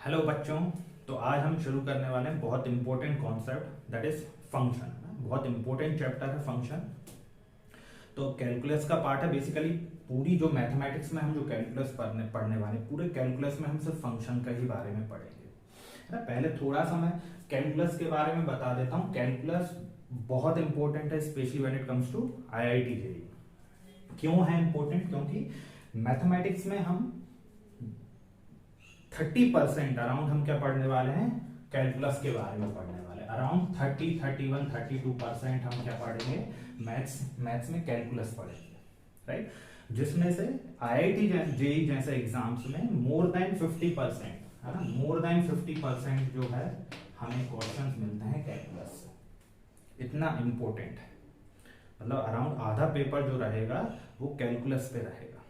Hello बच्चों। तो आज हम शुरू करने वाले हैं बहुत important concept that is function. बहुत इंपॉर्टेंट चैप्टर है फंक्शन। तो कैलकुलस का पार्ट है बेसिकली। पूरी जो मैथमेटिक्स में हम जो कैलकुलस पढ़ने वाले पूरे कैलकुलस में हम सिर्फ फंक्शन का ही बारे में पढ़ेंगे, है ना। पहले थोड़ा सा मैं कैलकुलस के बारे में बता देता हूँ। कैलकुलस बहुत इंपॉर्टेंट है, specially when it comes to IIT JEE. क्यों है इंपॉर्टेंट? क्योंकि मैथमेटिक्स में हम 30% अराउंड हम क्या पढ़ने वाले हैं, कैलकुलस के बारे में पढ़ने वाले हैं। अराउंड 30, 31, 32% हम क्या पढ़ेंगे, मैथ्स में कैलकुलस पढ़ेंगे, राइट। जिसमें से आईआईटी जेईई जैसे एग्जाम्स में मोर देन 50%, है ना, मोर देन 50% जो है हमें क्वेश्चंस मिलते हैं कैलकुलस से। इतना इंपॉर्टेंट है, मतलब अराउंड आधा पेपर जो रहेगा वो कैलकुलस पे रहेगा।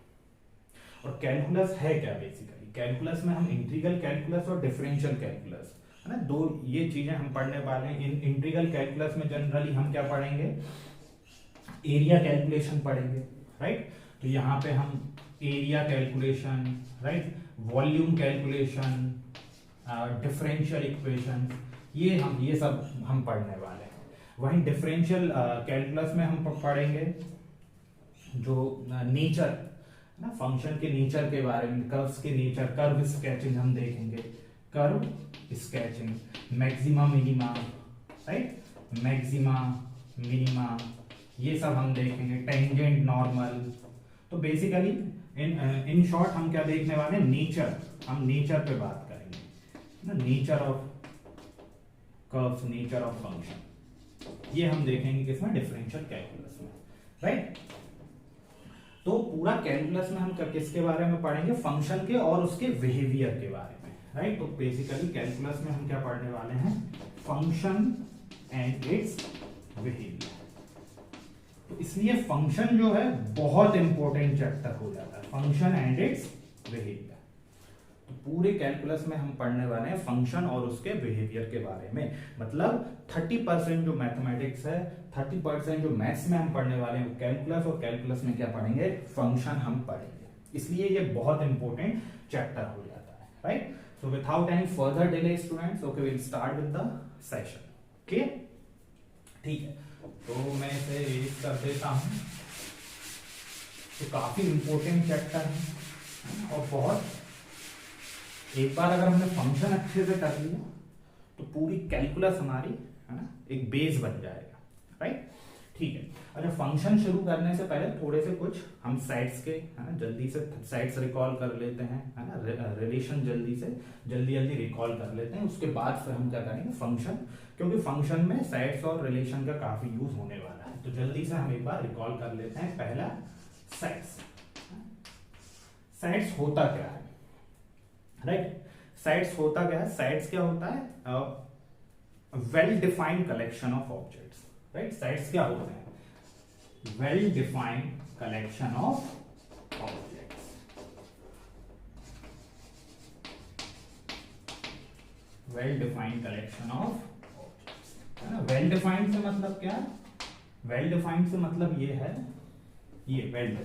और कैलकुलस है क्या बेसिकली? कैलकुलस में हम इंटीग्रल कैलकुलस और डिफरेंशियल कैलकुलस, है ना, दो ये चीजें हम पढ़ने वाले हैं। इन इंटीग्रल कैलकुलस में जनरली हम क्या पढ़ेंगे, एरिया कैलकुलेशन पढ़ेंगे, राइट। तो यहाँ पे हम area calculation, right, volume calculation, differential equation, ये सब हम पढ़ने वाले हैं। वहीं डिफरेंशियल कैलकुलस में हम पढ़ेंगे जो नेचर ना, फंक्शन के नेचर के बारे में, कर्व्स के नेचर, कर्व स्केचिंग हम देखेंगे, curve sketching, maxima minima, right, maxima minima, ये सब हम देखेंगे, टेंजेंट नॉर्मल। तो बेसिकली इन शॉर्ट हम क्या देखने वाले हैं, नेचर। हम नेचर पे बात करेंगे ना, nature of curves, nature of function, ये हम देखेंगे किसमें, डिफरेंशियल कैलकुलस में, राइट। तो पूरा कैलकुलस में हम किसके बारे में पढ़ेंगे, फंक्शन के और उसके बिहेवियर के बारे में, राइट। तो बेसिकली कैलकुलस में हम क्या पढ़ने वाले हैं, फंक्शन एंड इट्स बिहेवियर। तो इसलिए फंक्शन जो है बहुत इंपॉर्टेंट चैप्टर हो जाता है, फंक्शन एंड इट्स बिहेवियर। तो पूरे कैलकुलस में हम पढ़ने वाले हैं फंक्शन और उसके बिहेवियर के बारे में। मतलब 30% जो मैथमेटिक्स है, 30% जो मैथ्स में हम पढ़ने वाले हैं कैलकुलस, और कैलकुलस में क्या पढ़ेंगे, फंक्शन हम पढ़ेंगे। इसलिए ये बहुत इंपॉर्टेंट चैप्टर हो जाता है, right. So without any further delay students, okay, will start with the session. Okay, ठीक है। तो मैं इसे रेज कर देता हूं। तो काफी इंपॉर्टेंट चैप्टर है और बहुत, एक बार अगर हमने फंक्शन अच्छे से कर लिया तो पूरी कैलकुलस हमारी, है ना, एक बेस बन जाएगा, राइट। ठीक है। अच्छा, फंक्शन शुरू करने से पहले थोड़े से कुछ हम साइड्स के, है ना, जल्दी से साइड्स रिकॉल कर लेते हैं, है ना, रिलेशन जल्दी रिकॉल कर लेते हैं। उसके बाद फिर हम क्या करेंगे, फंक्शन, क्योंकि फंक्शन में साइड्स और रिलेशन का काफी यूज होने वाला है। तो जल्दी से हम एक बार रिकॉल कर लेते हैं। पहला, साइड्स। साइड्स होता क्या है, राइट। साइड्स होता क्या है, साइड्स क्या होता है, well defined collection of objects, right. Sides क्या होते हैं, well defined collection of objects. Well defined collection of objects, है ना। वेल डिफाइंड से मतलब क्या है, वेल डिफाइंड से मतलब ये है, ये वेल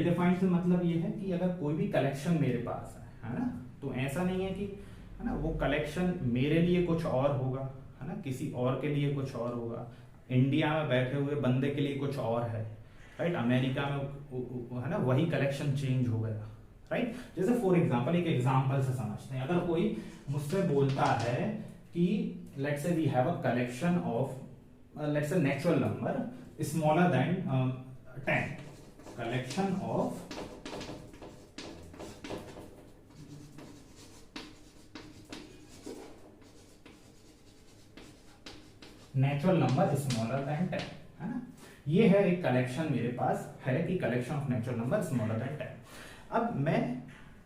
डिफाइंड से मतलब ये है कि अगर कोई भी कलेक्शन मेरे पास है ना, तो ऐसा नहीं है कि, है ना, वो कलेक्शन मेरे लिए कुछ और होगा, है ना, किसी और के लिए कुछ और होगा, इंडिया में बैठे हुए बंदे के लिए कुछ और है, राइट, अमेरिका में, है ना, वही कलेक्शन चेंज हो गया, राइट। जैसे फॉर एग्जांपल, एक एग्जांपल से समझते हैं। अगर कोई मुझसे बोलता है कि let's say we have a collection of, let's say natural number smaller than 10, collection of natural number smaller than 10, है ना। ये है एक कलेक्शन मेरे पास है कि collection of natural number smaller than 10। अब मैं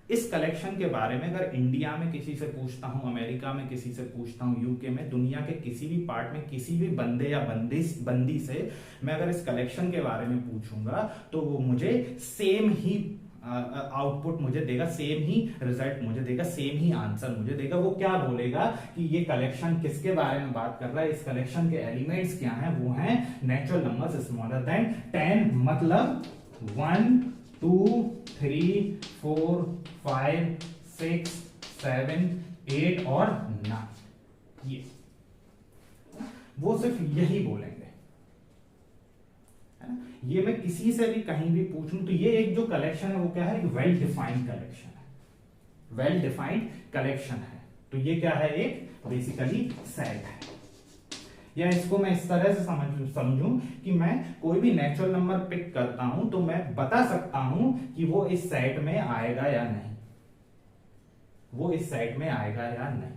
इस कलेक्शन के बारे में अगर इंडिया में किसी से पूछता हूं, अमेरिका में किसी से पूछता हूं, यूके में, दुनिया के किसी भी पार्ट में किसी भी बंदे या बंदी से मैं अगर इस कलेक्शन के बारे में पूछूंगा तो वो मुझे सेम ही आउटपुट मुझे देगा, सेम ही रिजल्ट मुझे देगा, सेम ही आंसर मुझे देगा। वो क्या बोलेगा कि ये कलेक्शन किसके बारे में बात कर रहा है, इस कलेक्शन के एलिमेंट्स क्या हैं, वो हैं नेचुरल नंबर्स स्मॉलर देन 10, मतलब 1, 2, 3, 4, 5, 6, 7 8 और 9, ये वो सिर्फ यही बोलेंगे, है ना। ये मैं किसी से भी कहीं भी पूछ लूं तो ये एक जो कलेक्शन है वो क्या है, एक वेल डिफाइंड कलेक्शन है, वेल डिफाइंड कलेक्शन है। तो ये क्या है, एक बेसिकली सेट है। या इसको मैं इस तरह से समझूं कि मैं कोई भी नेचुरल नंबर पिक करता हूं तो मैं बता सकता हूं कि वो इस सेट में आएगा या नहीं, वो इस सेट में आएगा या नहीं,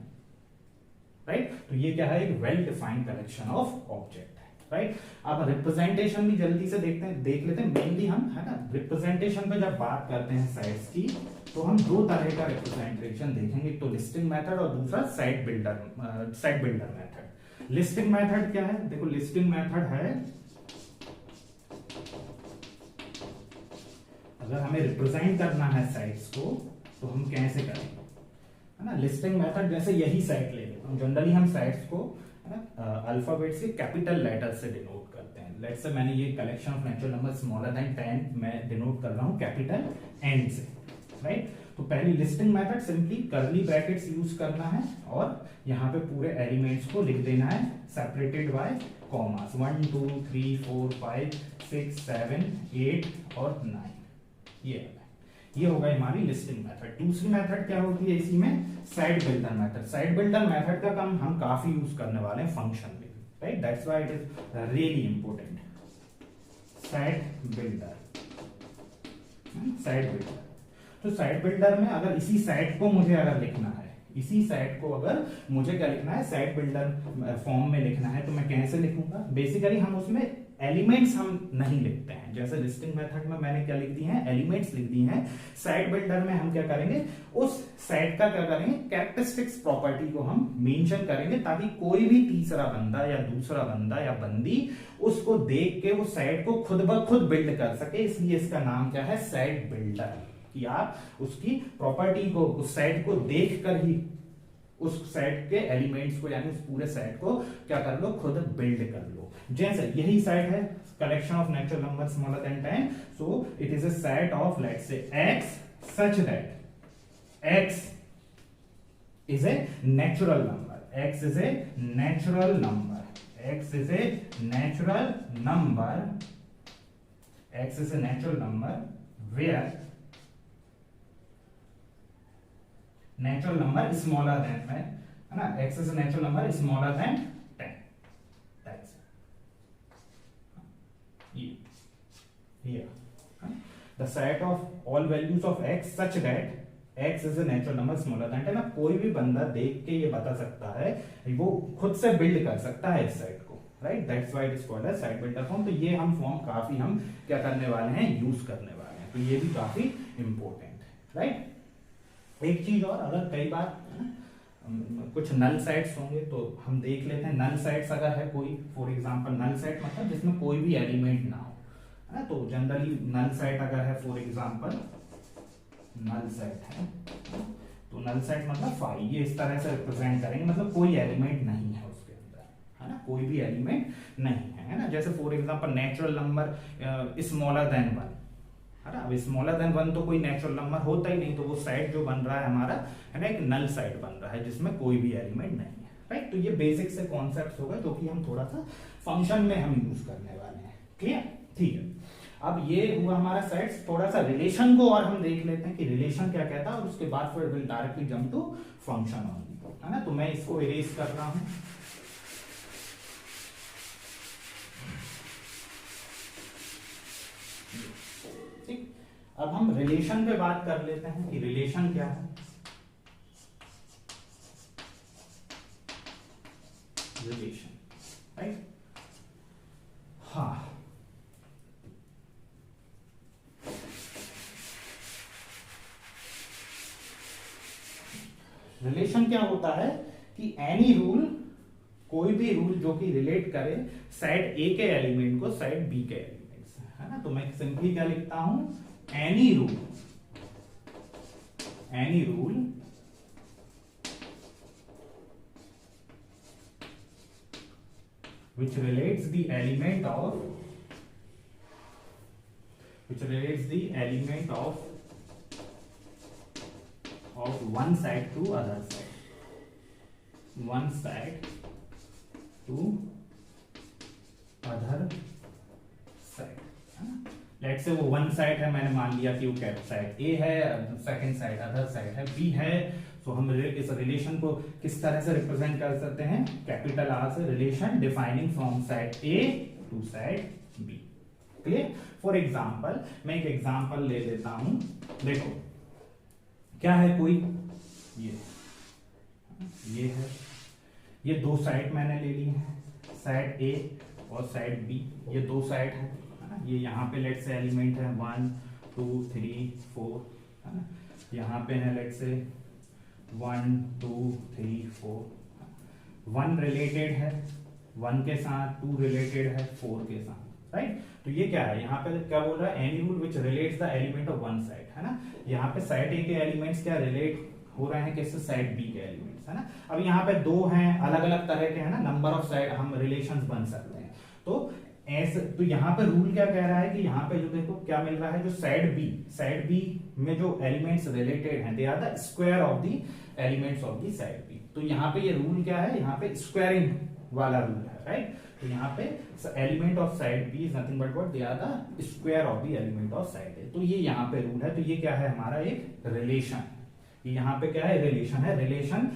राइट। तो ये क्या है, एक well defined collection of object है, राइट। अब रिप्रेजेंटेशन भी जल्दी से देख लेते हैं। मेनली हम, है ना, रिप्रेजेंटेशन पे जब बात करते हैं सेट्स की तो हम दो तरह का रिप्रेजेंटेशन देखेंगे, एक तो लिस्टिंग मेथड और दूसरा set builder method. Listing method क्या है, देखो लिस्टिंग मेथड है, अगर हमें रिप्रेजेंट करना है सेट्स को तो हम कैसे करेंगे, है ना। लिस्टिंग मेथड जैसे यही सेट ले लेते हैं, जनरली हम सेट्स को, है ना, अल्फाबेट से कैपिटल लेटर से डिनोट करते हैं। लेट्स से मैंने ये collection of natural number smaller than 10 मैं डिनोट कर रहा हूं कैपिटल एन से, राइट। तो पहली listing method simply curly brackets use करना है और यहाँ पे पूरे एलिमेंट्स को लिख देना है सेपरेटेड बाय कॉमास, 1 2 3 4 5 6 7 8 और 9, ये होगा हमारी लिस्टिंग मेथड। दूसरी मेथड क्या होती है इसी में, set builder method. Set builder method का काम हम काफी यूज करने वाले हैं फंक्शन में, right, that's why it is really important. Set builder, set builder, तो सेट बिल्डर में अगर इसी सेट को मुझे अगर लिखना है, इसी सेट को अगर मुझे क्या लिखना है, सेट बिल्डर फॉर्म में लिखना है, तो मैं कैसे लिखूंगा। बेसिकली हम उसमें एलिमेंट्स हम नहीं लिखते हैं, जैसे लिस्टिंग मेथड में मैंने क्या लिख दी है, एलिमेंट्स लिख दी हैं। सेट बिल्डर में हम क्या करेंगे, उस सेट का क्या करेंगे, कैरेक्टरिस्टिक्स प्रॉपर्टी को हम मेंशन करेंगे, ताकि कोई भी तीसरा बंदा या दूसरा बंदा या बंदी उसको देख के उस सेट को खुद ब खुद बिल्ड कर सके। इसलिए इसका नाम क्या है, सेट बिल्डर, कि आप उसकी प्रॉपर्टी को, उस सेट को देखकर ही उस सेट के एलिमेंट्स को, यानी उस पूरे सेट को क्या कर लो, खुद बिल्ड कर लो। जैसे यही सेट है collection of natural number smaller than 10, so it is a set of let's से x such that x is a natural number, x is a natural number, x is a natural number, x is a natural number where natural number is smaller than, है ना, x is a natural number is smaller than 10, that's here the set of all values of x such that x is a natural number smaller than 10। अब कोई भी बंदा देख के ये बता सकता है, वो खुद से बिल्ड कर सकता है इस सेट को, right, that's why it is called as set builder form. तो ये हम फॉर्म काफी हम क्या करने वाले हैं, यूज करने वाले हैं, तो ये भी काफी इंपॉर्टेंट है, राइट। एक चीज और, अगर कई बार कुछ नल सेट्स होंगे तो हम देख लेते हैं, नल सेट्स अगर है कोई, फॉर एग्जांपल नल सेट मतलब जिसमें कोई भी एलिमेंट ना हो, है ना, तो जनरली नल सेट अगर है, फॉर एग्जांपल नल सेट है, तो नल सेट मतलब 5, ये इस तरह से रिप्रेजेंट करेंगे, मतलब कोई एलिमेंट नहीं है उसके अंदर, है ना, कोई भी एलिमेंट नहीं है ना। जैसे for example natural number smaller then 1, है ना, अब स्मॉलर देन 1 तो कोई नेचुरल नंबर होता ही नहीं, तो वो सेट जो बन रहा है हमारा, है ना, एक नल सेट बन रहा है जिसमें कोई भी एलिमेंट नहीं है, राइट। तो ये बेसिक से कॉन्सेप्ट होगा जो कि हम थोड़ा सा फंक्शन में हम यूज करने वाले हैं, क्लियर, ठीक है। अब ये हुआ हमारा सेट्स, थोड़ा सा रिलेशन को और हम देख लेते हैं कि रिलेशन क्या कहता है, और उसके बाद फिर will directly jump to function only, है ना। तो मैं इसको इरेज कर रहा हूं, ठीक। अब हम रिलेशन पे बात कर लेते हैं कि रिलेशन क्या है। रिलेशन, राइट, हाँ, रिलेशन क्या होता है कि एनी रूल, कोई भी रूल जो कि रिलेट करे सेट ए के एलिमेंट को सेट बी के एलिमेंट से, है ना। तो मैं सिंपली क्या लिखता हूं, any rule which relates the element of of one side to other side, one side to other side. Let's say वो वन साइड है, मैंने मान लिया कि वो कैप साइड ए है, सेकंड साइड अदर साइड है बी है। तो हम इस रिलेशन को किस तरह से रिप्रेजेंट कर सकते हैं, कैपिटल आर से, relation defining from side A to side B. Clear? For example मैं एक एग्जाम्पल ले लेता हूं। देखो क्या है, कोई ये है, ये दो साइड मैंने ले ली है, साइड ए और साइड बी, ये दो साइड है ना। ये यहाँ पे लेट से एलिमेंट है 1 2 3 4 है ना, यहाँ पे है लेट से 1 2 3 4, 1 रिलेटेड है 1 के साथ, 2 रिलेटेड है 4 के साथ, राइट। तो ये क्या है, यहाँ पे क्या बोल रहा है, any rule which relates the element of one side, है ना। यहाँ पे साइड ए के एलिमेंट्स क्या रिलेट हो रहे हैं किससे, साइड बी के एलिमेंट्स, है ना। अब यहाँ पे दो हैं अलग अलग तरह के, है ना, नंबर ऑफ साइड हम रिलेशंस बन सकते हैं। तो ऐसे, तो यहाँ पे रूल क्या कह रहा है कि यहाँ पे जो देखो क्या मिल रहा है, जो साइड बी में जो एलिमेंट्स रिलेटेड हैं, they are the square of the elements of the side B. तो यहाँ पे ये रूल क्या है, यहाँ पे स्क्वायरिंग वाला रूल है, राइट। तो यहाँ पे element of side B is nothing but what, they are the square of the element of side A. तो ये यहाँ पे रूल है। तो ये क्या है, हमारा एक रिलेशन, ये यहाँ पे क्या है, रिलेशन है। Relation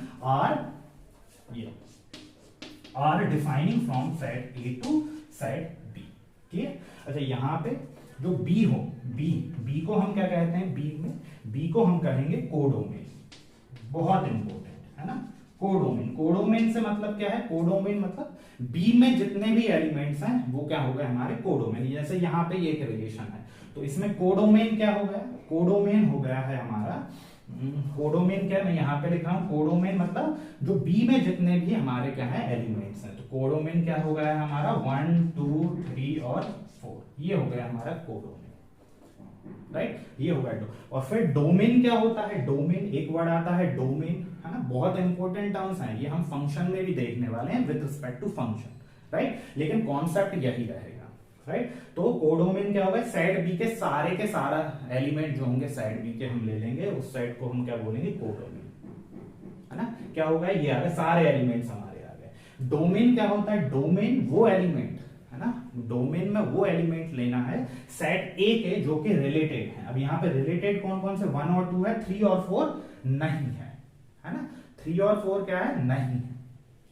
R defining from side A to side B. Clear? अच्छा, यहाँ पे जो बी हो, बी को हम क्या कहते हैं, बी को हम कहेंगे कोडोमेन। बहुत इंपॉर्टेंट है ना, कोडोमेन से मतलब क्या है, कोडोमेन मतलब बी में जितने भी एलिमेंट्स हैं वो क्या हो गए हमारे कोडोमेन। जैसे यहाँ पे एक रिलेशन है, तो इसमें कोडोमेन क्या हो गया, कोडोमेन हो गया है हमारा, कोडोमेन क्या है, मैं यहाँ पे लिख रहा हूं, कोडोमेन मतलब जो बी में जितने भी हमारे क्या है एलिमेंट्स हैं। तो कोडोमेन क्या हो गया है हमारा, 1 2 3 और 4, ये हो गया हमारा कोडोमेन, राइट। ये हो गया। और फिर डोमेन क्या होता है, डोमेन एक वर्ड आता है डोमेन, है ना, बहुत इंपॉर्टेंट टर्म्स हैं, ये हम फंक्शन में भी देखने वाले हैं with respect to function, right. लेकिन कॉन्सेप्ट यही रहेगा, राइट। तो कोडोमेन क्या होगा, साइड बी के सारा एलिमेंट जो होंगे साइड बी के हम ले लेंगे, उस साइड को हम क्या बोलेंगे, कोडोमेन, है ना। क्या होगा, ये आ गए सारे एलिमेंट्स हमारे आ गए। डोमेन क्या होता है, डोमेन वो एलिमेंट, है ना, डोमेन में वो एलिमेंट लेना है सेट ए के जो कि रिलेटेड है। अब यहाँ पे रिलेटेड कौन कौन से, 1 और 2 है, 3 और 4 नहीं है ना, 3 और 4 क्या है, नहीं है,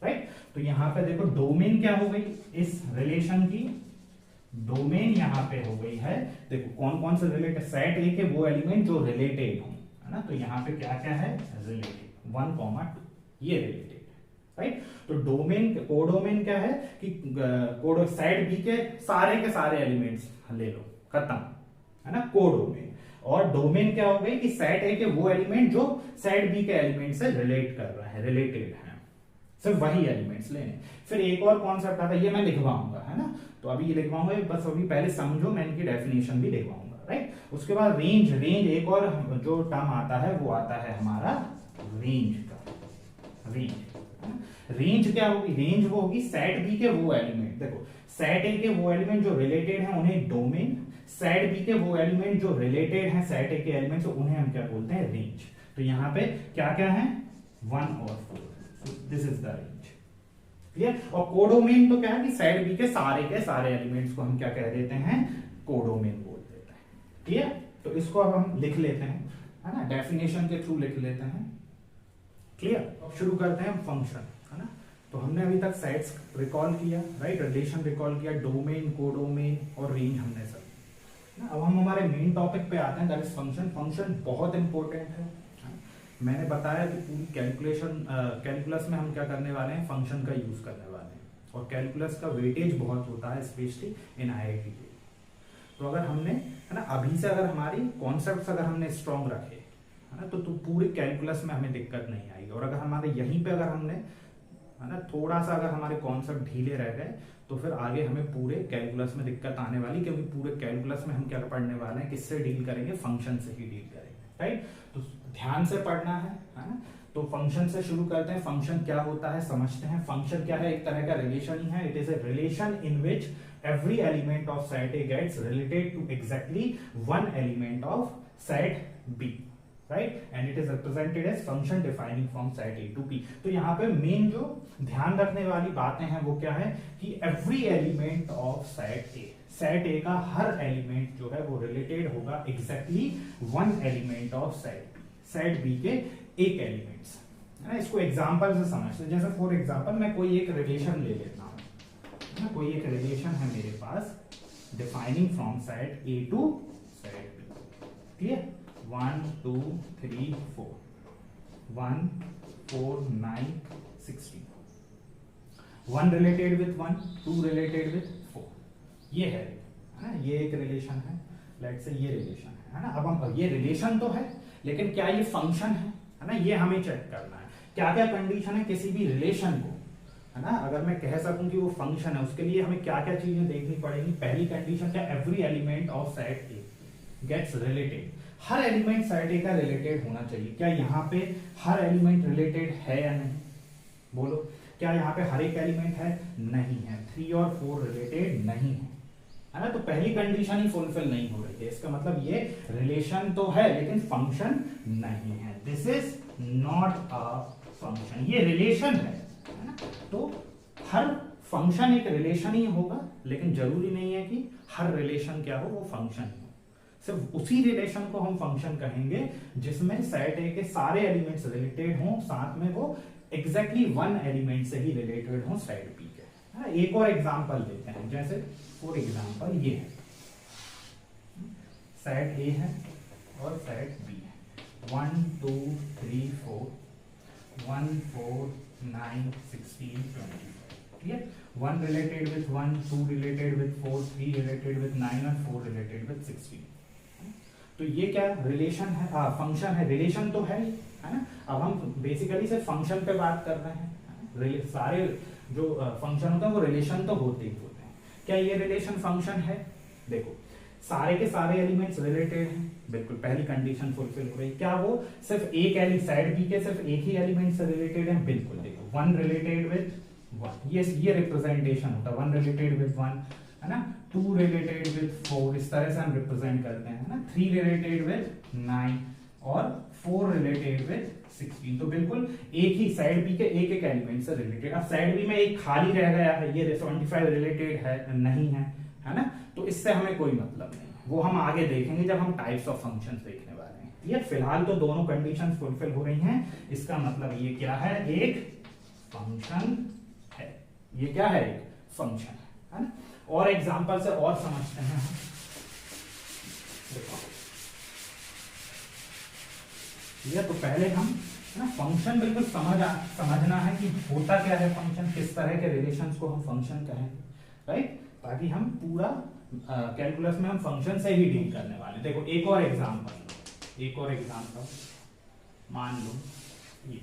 राइट। तो यहाँ पे देखो डोमेन क्या हो गई, इस रिलेशन की डोमेन यहाँ पे हो गई है, देखो कौन कौन से रिलेटेड, सेट ए के वो एलिमेंट जो रिलेटेड हो, है ना। तो यहाँ पे क्या क्या है, रिलेटेड 1 2, ये रिलेटेड, राइट। तो डोमेन, कोडोमेन क्या है कि कोडो साइड बी के सारे एलिमेंट्स ले लो, खत्म, है ना, कोडोमेन। और डोमेन क्या हो गई कि साइड ए के वो एलिमेंट जो साइड बी के एलिमेंट से रिलेट कर रहा है, रिलेटेड है, सिर्फ वही एलिमेंट्स लेने। फिर एक और कॉन्सेप्ट आता है, ये मैं लिखवाऊंगा, है ना, तो अभी ये लिखवाऊंगा, बस अभी पहले समझो, मैं इनकी डेफिनेशन भी लिखवाऊंगा, राइट। उसके बाद रेंज, एक और जो टर्म आता है वो आता है हमारा रेंज का, रेंज क्या होगी, रेंज वो होगी सेट बी के वो एलिमेंट, देखो सेट ए के वो एलिमेंट जो रिलेटेड है उन्हें डोमेन, सेट बी के वो एलिमेंट जो रिलेटेड है सेट ए के एलिमेंट, उन्हें हम क्या बोलते हैं, रेंज। तो यहाँ पे क्या क्या है, 1 और 4, this is the range. Clear? और कोडोमेन तो क्या है कि साइड बी के सारे एलिमेंट्स को हम क्या कह देते हैं, कोडोमेन बोल देते हैं। क्लियर? तो इसको अब हम लिख लेते हैं, है ना, डेफिनेशन के थ्रू लिख लेते हैं। क्लियर? अब शुरू करते हैं फंक्शन, है ना। तो हमने अभी तक साइड्स रिकॉल किया, राइट, रिलेशन रिकॉल किया, डोमेन, कोडोमेन और रेंज हमने सब। अब हम हमारे मेन टॉपिक पे आते हैं, दैट इज फंक्शन। फंक्शन बहुत इंपॉर्टेंट है। मैंने बताया कि पूरी कैलकुलस में हम क्या करने वाले हैं, फंक्शन का यूज करने वाले हैं, और कैलकुलस का वेटेज बहुत होता है स्पेशली इन IIT के। तो अगर हमने, है ना, अभी से अगर हमारी कॉन्सेप्ट्स अगर हमने स्ट्रॉन्ग रखे, है ना, तो पूरे कैलकुलस में हमें दिक्कत नहीं आएगी। और अगर हमारे यहीं पे अगर हमने, है ना, थोड़ा सा अगर हमारे कॉन्सेप्ट ढीले रह गए तो फिर आगे हमें पूरे कैलकुलस में दिक्कत आने वाली, क्योंकि पूरे कैलकुलस में हम क्या पढ़ने वाले हैं, किससे डील करेंगे, फंक्शन से ही डील करेंगे, राइट। तो ध्यान से पढ़ना है ना। तो फंक्शन से शुरू करते हैं। फंक्शन क्या होता है समझते हैं। फंक्शन क्या है, एक तरह का रिलेशन ही है। It is a relation in which every element of set A gets related to exactly one element of set B, right, and it is represented as function defining from set A to P. तो यहाँ पे main जो ध्यान रखने वाली बातें हैं वो क्या है कि every element of set A का हर एलिमेंट जो है वो रिलेटेड होगा exactly one element of set B के एक एलिमेंट्स है ना। इसको एग्जांपल से समझते हैं, जैसे फॉर एग्जांपल मैं कोई एक रिलेशन ले लेता हूं, कोई एक रिलेशन है मेरे पास defining from set A to set B, clear, 1 2 3 4 1 4 9 16 1 related with 1 2 related with 4, ये है ना, ये एक रिलेशन है, लेट्स से ये रिलेशन है ना। अब हम ये रिलेशन तो है लेकिन क्या ये फंक्शन है ना, ये हमें चेक करना है क्या क्या कंडीशन है किसी भी रिलेशन को, है ना। अगर मैं कह सकूं कि वो फंक्शन है उसके लिए हमें क्या क्या चीजें देखनी पड़ेगी। पहली कंडीशन क्या, every element of set A gets related, हर एलिमेंट सेट ए का रिलेटेड होना चाहिए। क्या यहाँ पे हर एलिमेंट रिलेटेड है या नहीं, बोलो, क्या यहाँ पे हर एक एलिमेंट है, नहीं है, 3 और 4 रिलेटेड नहीं है ना। तो पहली कंडीशन ही फुलफिल नहीं हो रही है, इसका मतलब ये रिलेशन तो है लेकिन फंक्शन नहीं है, this is not a function, ये रिलेशन है ना। तो हर फंक्शन एक रिलेशन ही होगा लेकिन जरूरी नहीं है कि हर रिलेशन क्या हो वो फंक्शन हो, सिर्फ उसी रिलेशन को हम फंक्शन कहेंगे जिसमें सेट ए के सारे एलिमेंट्स रिलेटेड हों, साथ में वो एग्जैक्टली वन एलिमेंट से ही रिलेटेड हों सेट बी के। एक और एग्जांपल लेते हैं, जैसे फॉर एग्जांपल ये है सेट ए है और सेट बी है, 1 2 3 4 1 4 9 16 25, clear, 1 related with 1 2 related with 4 3 related with 9 और 4 रिलेटेड विथ 16। तो ये क्या रिलेशन है, फंक्शन है, रिलेशन तो है ना। अब हम बेसिकली सिर्फ फंक्शन पे बात कर रहे हैं, सारे जो फंक्शन होता है वो रिलेशन तो होते ही होते हैं। क्या ये रिलेशन फंक्शन है, देखो सारे के सारे एलिमेंट्स रिलेटेड हैं, बिल्कुल पहली कंडीशन फुलफिल हो रही। क्या वो सिर्फ एक सेट बी के सिर्फ एक ही एलिमेंट से रिलेटेड है, बिल्कुल, देखो 1 रिलेटेड विथ 1, ये रिप्रेजेंटेशन होता है, 1 रिलेटेड विथ 1 है ना, 2 रिलेटेड विथ 4, इस तरह से हम रिप्रेजेंट करते हैं ना, 3 रिलेटेड विथ 9 और 4 रिलेटेड विथ 16। तो बिल्कुल एक ही साइड बी के एक एक एलिमेंट से रिलेटेड। अब साइड बी में एक खाली रह गया है, ये 75 रिलेटेड है नहीं है ना, तो इससे हमें कोई मतलब नहीं, वो हम आगे देखेंगे जब हम टाइप्स ऑफ फंक्शंस देखने वाले हैं। ये फिलहाल तो दोनों कंडीशंस फुलफिल हो रही हैं, इसका मतलब ये क्या है, एक फंक्शन है, ये क्या है, एक फंक्शन है ना। और एग्जांपल से और समझते हैं, देखो ये तो पहले हम ना फंक्शन बिल्कुल समझना है कि होता क्या है फंक्शन, किस तरह के रिलेशंस को हम फंक्शन कहें, राइट, ताकि हम पूरा कैलकुलस में हम फंक्शन से ही डील करने वाले। देखो एक और एग्जांपल मान लो ये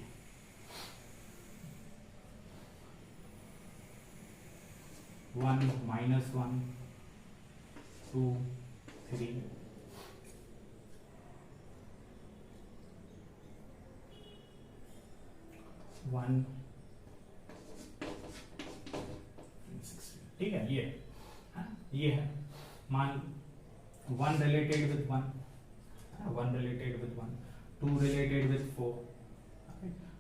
1 -1 2 3 1 ठीक है, ये है मान 1 related with 1, 1 related with 1, 2 related with 4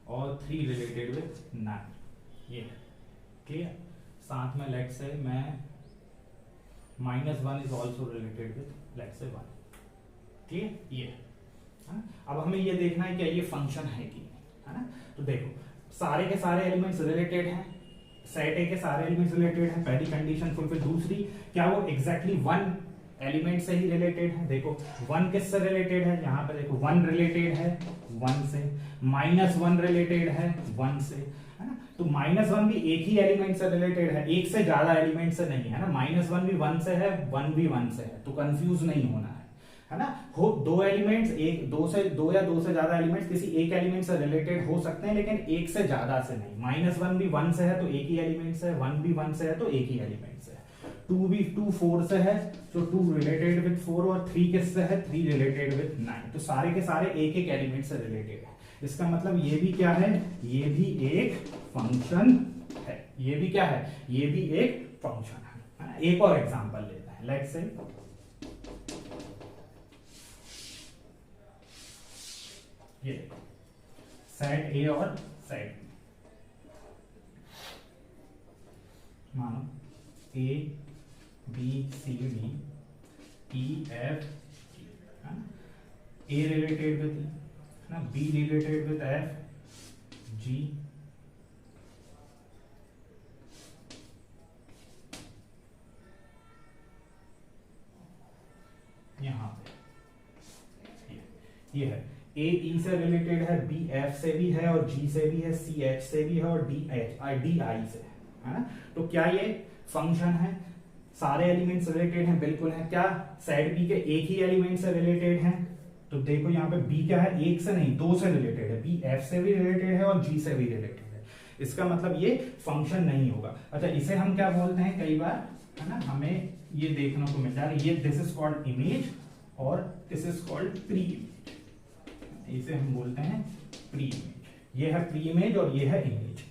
और 3 रिलेटेड विथ 9, ये है, क्लियर। साथ में लेट्स से मैं -1 is also related with let's say 1, clear, ये है। अब हमें ये देखना है क्या ये फंक्शन है कि नहीं, है ना। तो देखो सारे के सारे एलिमेंट्स रिलेटेड हैं, सेट ए के सारे एलिमेंट्स रिलेटेड हैं, पहली कंडीशन फुलफिल। दूसरी, क्या वो एग्जैक्टली वन एलिमेंट से ही रिलेटेड है, देखो 1 किससे रिलेटेड है, यहाँ पे देखो 1 रिलेटेड है 1 से, -1 रिलेटेड है 1 से, है ना। तो -1 भी एक ही एलिमेंट से रिलेटेड है, एक से ज्यादा एलिमेंट से नहीं है ना, -1 भी 1 से है, 1 भी 1 से है, तो कंफ्यूज नहीं होना है ना। हो दो एलिमेंट्स, एक दो या दो से ज्यादा एलिमेंट्स किसी एक एलिमेंट से रिलेटेड हो सकते हैं लेकिन एक से ज्यादा से नहीं। -1 भी 1 से है तो एक ही एलिमेंट से, 1 भी 1 से है तो एक ही एलिमेंट से, 2 भी 2 4 से है तो 2 रिलेटेड विथ 4 और 3 किससे है, 3 रिलेटेड विथ 9, तो सारे के सारे एक एक एलिमेंट से रिलेटेड है। इसका मतलब ये भी क्या है, ये भी एक फंक्शन है, ये भी क्या है, ये भी एक फंक्शन है। एक और एग्जांपल लेते हैं, लेट्स से ये सेट ए और सेट बी, मानो A B C D E F G, है ना, ए रिलेटेड विथ है ना, B related with F G, यहां पे ये है ए ई से रिलेटेड है, बी एफ से भी है और जी से भी है, सी एच से भी है और डी आई से है ना। तो क्या ये फंक्शन है, सारे एलिमेंट्स रिलेटेड हैं, बिल्कुल है। क्या सेट बी के एक ही एलिमेंट से रिलेटेड हैं? तो देखो यहाँ पे बी क्या है, एक से नहीं दो से रिलेटेड है, बी एफ से भी रिलेटेड है और जी से भी रिलेटेड है। इसका मतलब ये फंक्शन नहीं होगा। अच्छा, इसे हम क्या बोलते हैं, कई बार है ना हमें ये देखने को मिलता है, ये दिस इज कॉल्ड इमेज और this is called pre image. इसे हम बोलते हैं प्री इमेज। ये है प्री इमेज और ये है इमेज।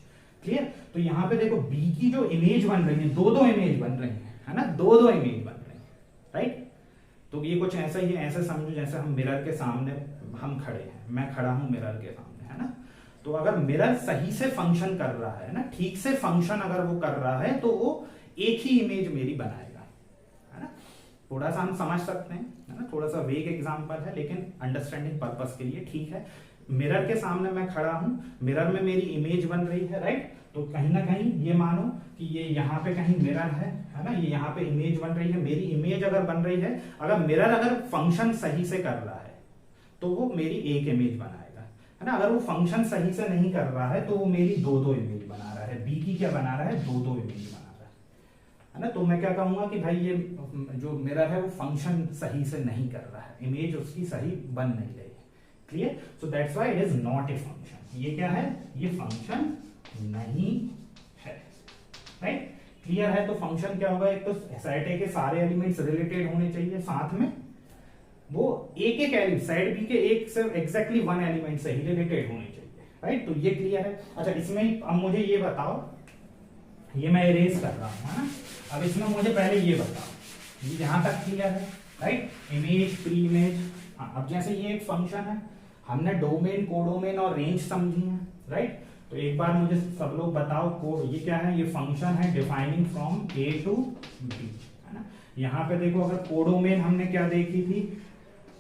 क्लियर? तो यहाँ पे देखो बी की जो इमेज बन रही है, दो इमेज बन रही है ना, दो इमेज बन रही है, राइट। तो ये कुछ ऐसा ही है, ऐसे समझो जैसे हम मिरर के सामने हम खड़े हैं, मैं खड़ा हूं मिरर के सामने, है ना। तो अगर मिरर सही से फंक्शन कर रहा है ना, ठीक से फंक्शन अगर वो कर रहा है तो वो एक ही इमेज मेरी बनाएगा, है ना। थोड़ा सा हम समझ सकते हैं, है ना, थोड़ा सा वेग एग्जांपल है लेकिन अंडरस्टैंडिंग पर्पस के लिए ठीक है। मिरर के सामने मैं खड़ा हूं, मिरर में मेरी इमेज बन रही है, राइट। तो कहीं ना कहीं ये मानो कि ये यहाँ पे कहीं मिरर है ना, ये यहाँ पे इमेज बन रही है, मेरी इमेज अगर बन रही है, अगर मिरर अगर फंक्शन सही से कर रहा है तो वो मेरी एक इमेज बनाएगा, है ना। अगर वो फंक्शन सही से नहीं कर रहा है तो वो मेरी दो इमेज बना रहा है। बी की क्या बना रहा है, दो इमेज बना रहा है ना। तो मैं क्या कहूंगा कि भाई ये जो मिरर है वो फंक्शन सही से नहीं कर रहा है, इमेज उसकी सही बन नहीं रही है। Clear? So that's why it is not a function. ये क्या है, ये फंक्शन नहीं है, राइट। क्लियर है? तो फंक्शन क्या होगा, एक तो सेट ए के सारे एलिमेंट्स रिलेटेड होने चाहिए, साथ में वो एक एलिमेंट सेट बी के एक से एग्जैक्टली वन एलिमेंट से ही रिलेटेड होने चाहिए, राइट। तो ये क्लियर है। अच्छा, इसमें अब मुझे ये बताओ, ये मैं इरेज कर रहा हूं, है ना। अब इसमें मुझे पहले ये बताओ, ये यहां तक क्लियर है, राइट। Image, pre image. अब जैसे ये एक फंक्शन है, हमने डोमेन, कोडोमेन और रेंज समझी है, राइट। तो एक बार मुझे सब लोग बताओ, कोड ये क्या है, ये फंक्शन है defining from A to B, है ना। यहाँ पे देखो, अगर कोडोमेन हमने क्या देखी थी,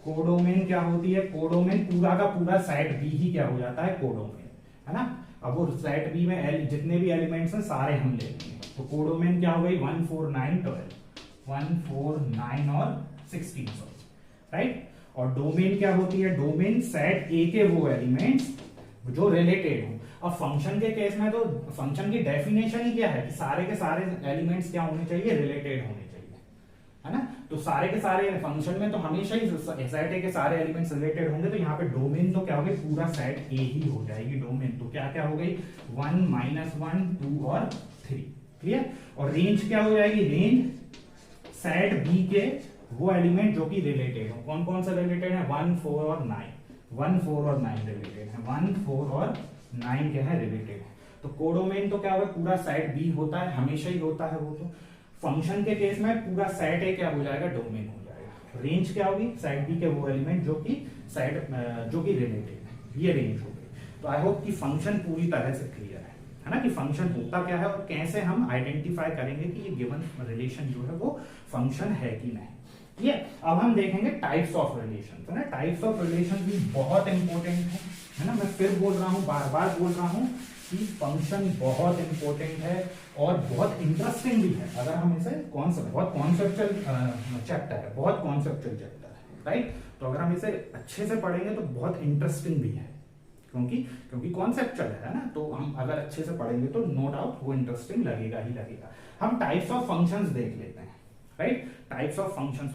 कोडोमेन क्या होती है, कोडोमेन पूरा का पूरा सेट बी ही क्या हो जाता है, कोडोमेन, है ना। अब वो सेट बी में जितने भी एलिमेंट्स हैं सारे हम ले लेंगे। तो कोडोमेन क्या हो गई, 1 4 9 12, 1 4 9 और 16, राइट। और डोमेन क्या होती है, डोमेन सेट ए के वो एलिमेंट्स जो रिलेटेड हो। अब फंक्शन के केस में तो फंक्शन की डेफिनेशन ही क्या है कि सारे के सारे एलिमेंट्स क्या होने चाहिए, रिलेटेड होने चाहिए, है ना। तो सारे के सारे फंक्शन में तो हमेशा ही सेट ए के सारे एलिमेंट्स रिलेटेड होंगे। तो यहाँ पे डोमेन तो क्या हो गई, पूरा सेट ए ही हो जाएगी डोमेन। तो क्या क्या हो गई, 1 -1 2 और 3। क्लियर? और रेंज क्या हो जाएगी, रेंज सेट बी के वो एलिमेंट जो कि रिलेटेड हो। कौन कौन सा रिलेटेड है, 1 4 और 9, 1 4 और 9 रिलेटेड है, 1 4 और 9 क्या है, रिलेटेड है। तो कोडोमेन तो क्या होगा, पूरा सेट बी होता है, हमेशा ही होता है वो। तो फंक्शन के केस में पूरा सेट ए क्या हो जाएगा, डोमेन हो जाएगा। रेंज क्या होगी, सेट बी के वो एलिमेंट जो कि सेट जो कि रिलेटेड है, ये रेंज हो गई। तो आई होप कि फंक्शन पूरी तरह से क्लियर है ना, कि फंक्शन होता क्या है और कैसे हम आइडेंटिफाई करेंगे कि ये गिवन रिलेशन जो है वो फंक्शन है कि नहीं। ये अब हम देखेंगे टाइप्स ऑफ रिलेशन, है ना। टाइप्स ऑफ रिलेशन भी बहुत इंपॉर्टेंट है ना। मैं फिर बोल रहा हूं, बार बार बोल रहा हूं कि फंक्शन बहुत इंपॉर्टेंट है और बहुत इंटरेस्टिंग भी है। अगर हम इसे बहुत कॉन्सेप्चुअल चैप्टर है, बहुत कॉन्सेप्चुअल चैप्टर है, राइट। तो अगर हम इसे अच्छे से पढ़ेंगे तो बहुत इंटरेस्टिंग भी है, क्योंकि कॉन्सेप्चुअल है ना। तो हम अगर अच्छे से पढ़ेंगे तो नो डाउट वो इंटरेस्टिंग लगेगा ही लगेगा। हम टाइप्स ऑफ फंक्शंस देख लेते हैं, राइट। Types of functions